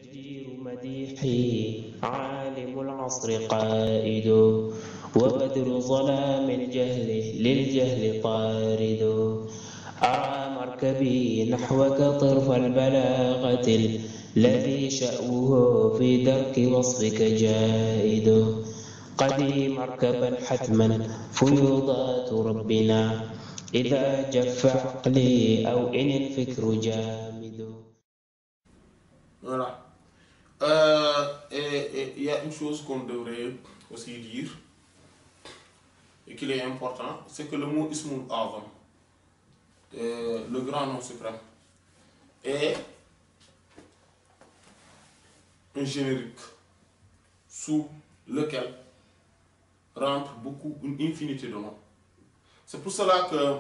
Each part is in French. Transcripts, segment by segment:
جدير مديحي عالم العصر قائد وبدر ظلام الجهل للجهل طارد أرى مركبي نحوك طرف البلاغة الذي شأوه في درك وصفك جائد قدي مركبا حتما فيوضات ربنا إذا جف عقلي أو إن الفكر جامد. Voilà. Et il y a une chose qu'on devrait aussi dire et qu'il est important, c'est que le mot Ismul Azam, le grand nom suprême, est un générique sous lequel rentre une infinité de noms. C'est pour cela que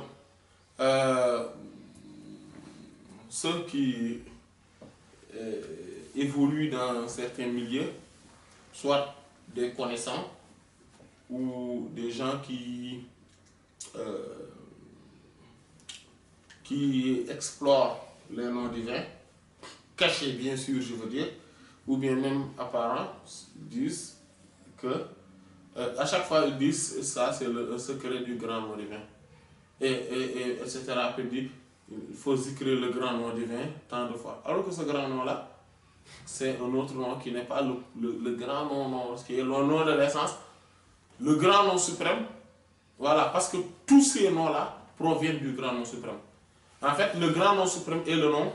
ceux qui évoluent dans certains milieux, soit des connaissants ou des gens qui explorent les noms divins, cachés bien sûr je veux dire, ou bien même apparents, disent que à chaque fois ils disent ça c'est le secret du grand nom divin. Etc. Puis dit, il faut zikrer le grand nom divin tant de fois. Alors que ce grand nom-là, c'est un autre nom qui n'est pas le grand nom, qui est le nom de l'essence, le grand nom suprême. Voilà, parce que tous ces noms-là proviennent du grand nom suprême. En fait, le grand nom suprême est le nom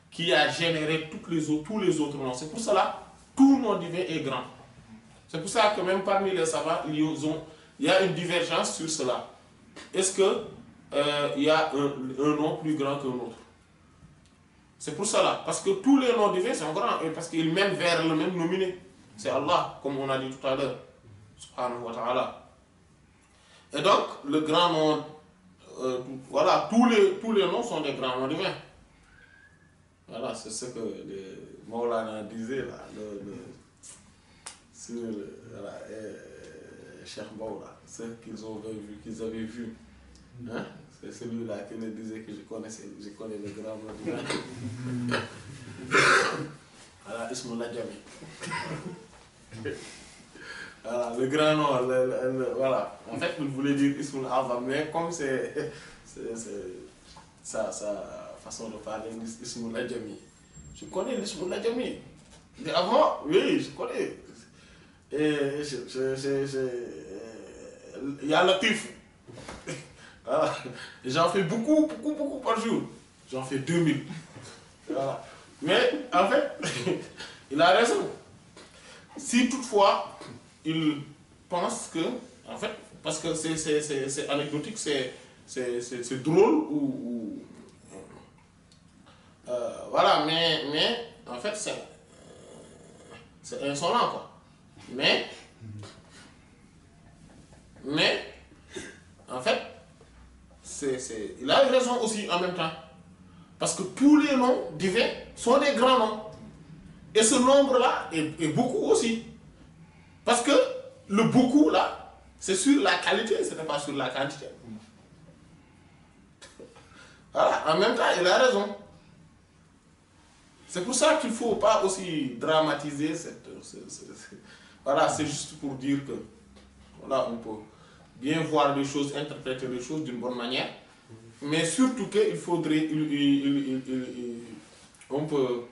qui a généré tous les autres noms. C'est pour cela tout nom divin est grand. C'est pour ça que même parmi les savants, il y a une divergence sur cela. Est-ce que il y a un nom plus grand qu'un autre? C'est pour cela, parce que tous les noms divins sont grands, et parce qu'ils mènent vers le même nominé. C'est Allah, comme on a dit tout à l'heure. Subhanahu wa ta'ala. Et donc, le grand nom, voilà, tous les noms sont des grands noms divins. Voilà, c'est ce que Maulana disait là, sur Cheikh Maula, ce qu'ils avaient vu. Hein? C'est celui-là qui me disait que je connais le grand nom divin. Voilà, Ismul Najami. Voilà, le grand nom, voilà. En fait, il voulait dire Ismul Azam, mais comme c'est sa façon de parler, Ismul Najami. Je connais l'Ismul Najami. Mais avant, oui, je connais. Et il y a Latif. Voilà. J'en fais beaucoup par jour. J'en fais 2000. Voilà. Mais en fait, il a raison. Si toutefois, il pense que, en fait, parce que c'est anecdotique, c'est drôle voilà, mais en fait, c'est insolent, quoi. Mais, en fait, il a raison aussi en même temps. Parce que tous les noms divins sont des grands noms. Et ce nombre-là est beaucoup aussi. Parce que le beaucoup, là, c'est sur la qualité, ce n'est pas sur la quantité. Voilà, en même temps, il a raison. C'est pour ça qu'il ne faut pas aussi dramatiser voilà, c'est juste pour dire que, voilà, on peut bien voir les choses, interpréter les choses d'une bonne manière. Mais surtout qu'il faudrait, on peut,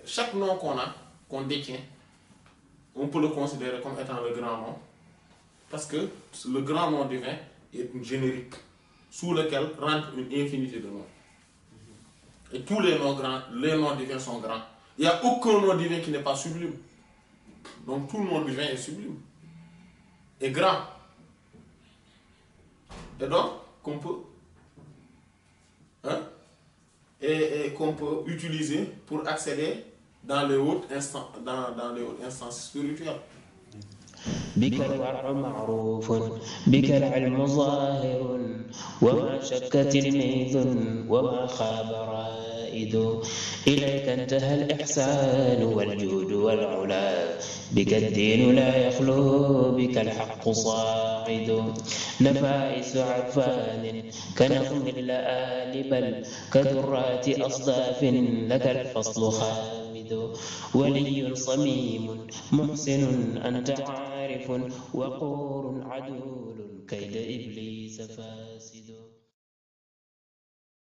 chaque nom qu'on détient, on peut le considérer comme étant le grand nom, parce que le grand nom divin est une générique, sous lequel rentre une infinité de noms. Et tous les noms divins sont grands. Il n'y a aucun nom divin qui n'est pas sublime. Donc tout nom divin est sublime, est grand. Et donc, qu'on peut, qu'on peut utiliser pour accéder dans les hautes instances spirituelles. بك الورع معروف بك العلم ظاهر وما شك تلميذ وما خاب رائد زائد إليك انتهى الإحسان والجود والعلا بك الدين لا يخلو بك الحق صاعد نفائس عرفان كنظم اللآل بل كذرات أصداف لك الفصل خامد ولي صميم محسن أنت عارف وقور عدول كيد إبليس فاسد